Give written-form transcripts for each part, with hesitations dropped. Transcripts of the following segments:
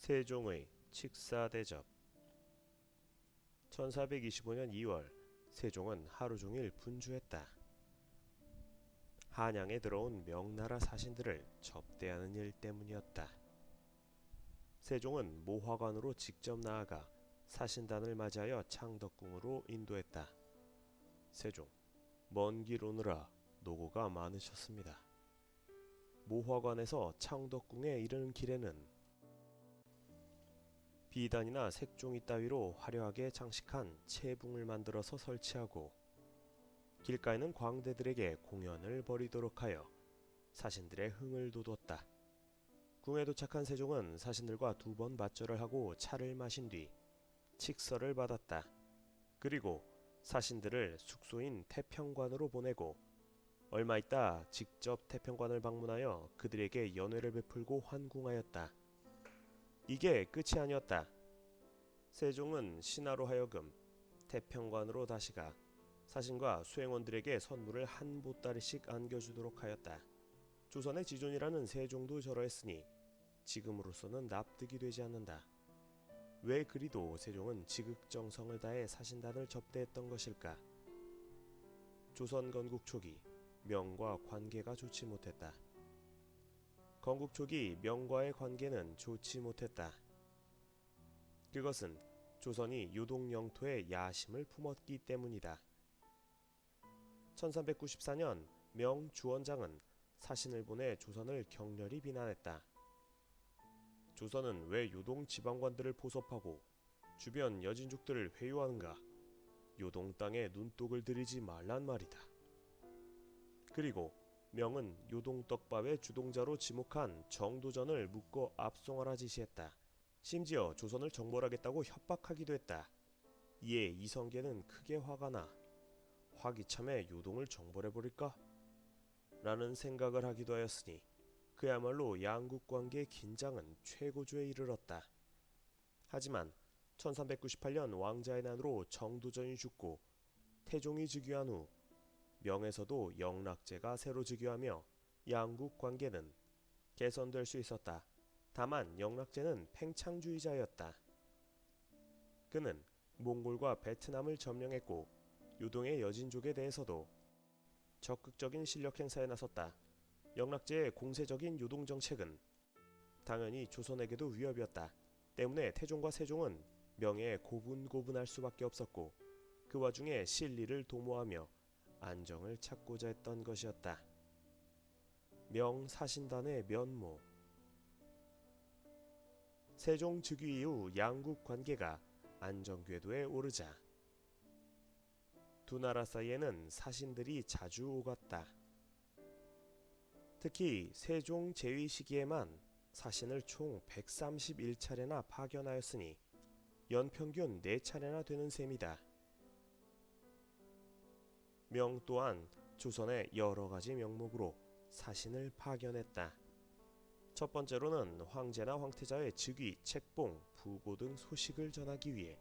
세종의 칙사대접. 1425년 2월 세종은 하루 종일 분주했다. 한양에 들어온 명나라 사신들을 접대하는 일 때문이었다. 세종은 모화관으로 직접 나아가 사신단을 맞이하여 창덕궁으로 인도했다. 세종, 먼 길 오느라 노고가 많으셨습니다. 모화관에서 창덕궁에 이르는 길에는 비단이나 색종이 따위로 화려하게 장식한 채붕을 만들어서 설치하고 길가에는 광대들에게 공연을 벌이도록 하여 사신들의 흥을 돋웠다. 궁에 도착한 세종은 사신들과 2번 맞절을 하고 차를 마신 뒤 칙서를 받았다. 그리고 사신들을 숙소인 태평관으로 보내고 얼마 있다 직접 태평관을 방문하여 그들에게 연회를 베풀고 환궁하였다. 이게 끝이 아니었다. 세종은 신하로 하여금 태평관으로 다시 가 사신과 수행원들에게 선물을 한 보따리씩 안겨주도록 하였다. 조선의 지존이라는 세종도 저러했으니 지금으로서는 납득이 되지 않는다. 왜 그리도 세종은 지극정성을 다해 사신단을 접대했던 것일까? 조선 건국 초기 명과 관계가 좋지 못했다. 건국 초기 명과의 관계는 좋지 못했다. 그것은 조선이 요동 영토에 야심을 품었기 때문이다. 1394년 명 주원장은 사신을 보내 조선을 격렬히 비난했다. 조선은 왜 요동 지방관들을 포섭하고 주변 여진족들을 회유하는가? 요동 땅에 눈독을 들이지 말란 말이다. 그리고 명은 요동 떡밥의 주동자로 지목한 정도전을 묶어 압송하라 지시했다. 심지어 조선을 정벌하겠다고 협박하기도 했다. 이에 이성계는 크게 화가 나 화기참에 요동을 정벌해버릴까? 라는 생각을 하기도 하였으니 그야말로 양국 관계의 긴장은 최고조에 이르렀다. 하지만 1398년 왕자의 난으로 정도전이 죽고 태종이 즉위한 후 명에서도 영락제가 새로 즉위하며 양국 관계는 개선될 수 있었다. 다만 영락제는 팽창주의자였다. 그는 몽골과 베트남을 점령했고 요동의 여진족에 대해서도 적극적인 실력 행사에 나섰다. 영락제의 공세적인 요동 정책은 당연히 조선에게도 위협이었다. 때문에 태종과 세종은 명에 고분고분할 수밖에 없었고 그 와중에 실리를 도모하며 안정을 찾고자 했던 것이었다. 명 사신단의 면모. 세종 즉위 이후 양국 관계가 안정궤도에 오르자 두 나라 사이에는 사신들이 자주 오갔다. 특히 세종 재위 시기에만 사신을 총 131차례나 파견하였으니 연평균 4차례나 되는 셈이다. 명 또한 조선의 여러가지 명목으로 사신을 파견했다. 첫 번째로는 황제나 황태자의 즉위, 책봉, 부고 등 소식을 전하기 위해,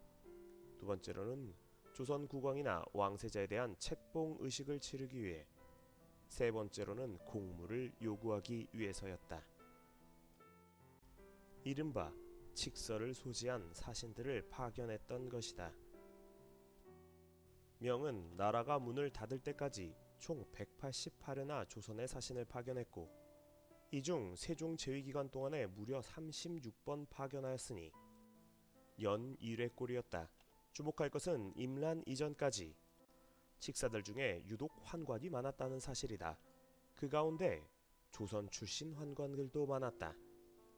두 번째로는 조선 국왕이나 왕세자에 대한 책봉 의식을 치르기 위해, 세 번째로는 공물을 요구하기 위해서였다. 이른바 칙서를 소지한 사신들을 파견했던 것이다. 명은 나라가 문을 닫을 때까지 총 188회나 조선의 사신을 파견했고 이 중 세종 재위기간 동안에 무려 36번 파견하였으니 연 1회꼴이었다. 주목할 것은 임란 이전까지 칙사들 중에 유독 환관이 많았다는 사실이다. 그 가운데 조선 출신 환관들도 많았다.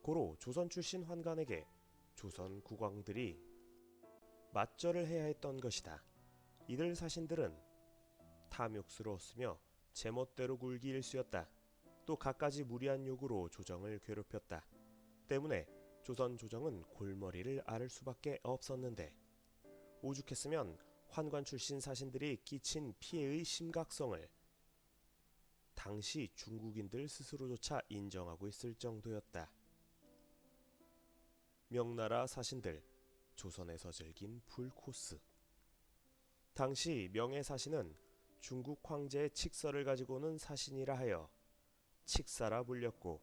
고로 조선 출신 환관에게 조선 국왕들이 맞절을 해야 했던 것이다. 이들 사신들은 탐욕스러웠으며 제멋대로 굴기 일쑤였다. 또 갖가지 무리한 요구로 조정을 괴롭혔다. 때문에 조선 조정은 골머리를 앓을 수밖에 없었는데 오죽했으면 환관 출신 사신들이 끼친 피해의 심각성을 당시 중국인들 스스로조차 인정하고 있을 정도였다. 명나라 사신들, 조선에서 즐긴 풀코스. 당시 명의 사신은 중국 황제의 칙서를 가지고 오는 사신이라 하여 칙사라 불렸고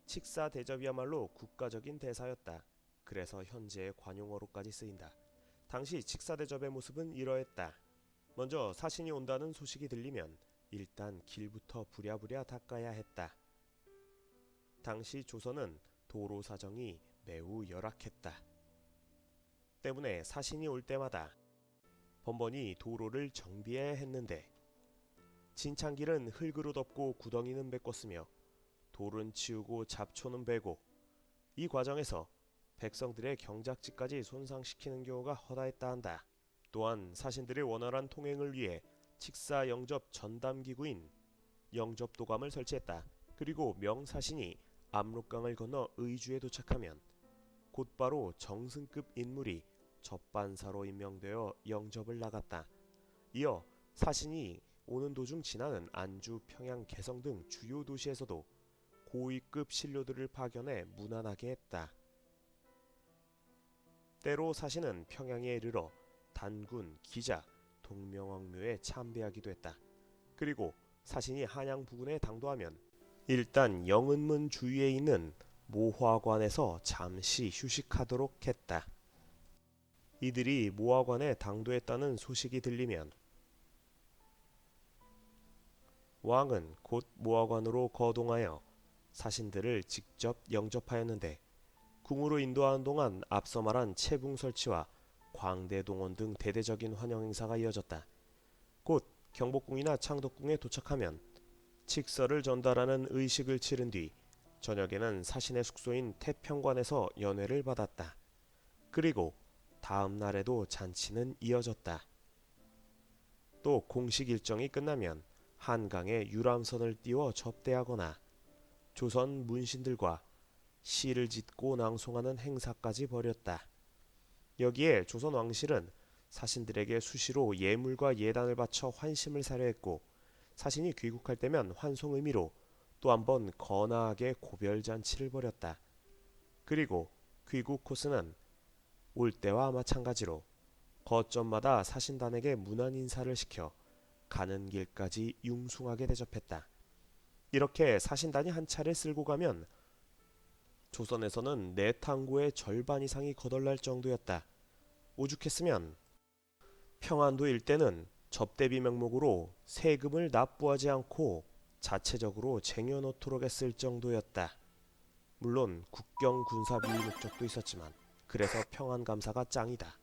칙사 대접이야말로 국가적인 대사였다. 그래서 현재의 관용어로까지 쓰인다. 당시 칙사 대접의 모습은 이러했다. 먼저 사신이 온다는 소식이 들리면 일단 길부터 부랴부랴 닦아야 했다. 당시 조선은 도로 사정이 매우 열악했다. 때문에 사신이 올 때마다 번번이 도로를 정비해야 했는데 진창길은 흙으로 덮고 구덩이는 메꿨으며 돌은 치우고 잡초는 베고 이 과정에서 백성들의 경작지까지 손상시키는 경우가 허다했다 한다. 또한 사신들의 원활한 통행을 위해 칙사 영접 전담기구인 영접도감을 설치했다. 그리고 명사신이 압록강을 건너 의주에 도착하면 곧바로 정승급 인물이 접반사로 임명되어 영접을 나갔다. 이어 사신이 오는 도중 지나는 안주, 평양, 개성 등 주요 도시에서도 고위급 신료들을 파견해 문안하게 했다. 때로 사신은 평양에 이르러 단군, 기자, 동명왕묘에 참배하기도 했다. 그리고 사신이 한양 부근에 당도하면 일단 영은문 주위에 있는 모화관에서 잠시 휴식하도록 했다. 이들이 모화관에 당도했다는 소식이 들리면 왕은 곧 모화관으로 거동하여 사신들을 직접 영접하였는데 궁으로 인도하는 동안 앞서 말한 채붕 설치와 광대 동원 등 대대적인 환영 행사가 이어졌다. 곧 경복궁이나 창덕궁에 도착하면 칙서를 전달하는 의식을 치른 뒤 저녁에는 사신의 숙소인 태평관에서 연회를 받았다. 그리고 다음 날에도 잔치는 이어졌다. 또 공식 일정이 끝나면 한강에 유람선을 띄워 접대하거나 조선 문신들과 시를 짓고 낭송하는 행사까지 벌였다. 여기에 조선 왕실은 사신들에게 수시로 예물과 예단을 바쳐 환심을 사려 했고 사신이 귀국할 때면 환송 의미로 또 한 번 거나하게 고별잔치를 벌였다. 그리고 귀국 코스는 올 때와 마찬가지로 거점마다 사신단에게 문안 인사를 시켜 가는 길까지 융숭하게 대접했다. 이렇게 사신단이 한 차례 쓸고 가면 조선에서는 내탕고의 절반 이상이 거덜날 정도였다. 오죽했으면 평안도 일대는 접대비 명목으로 세금을 납부하지 않고 자체적으로 쟁여놓도록 했을 정도였다. 물론 국경 군사 비위 목적도 있었지만 그래서 평안감사가 짱이다.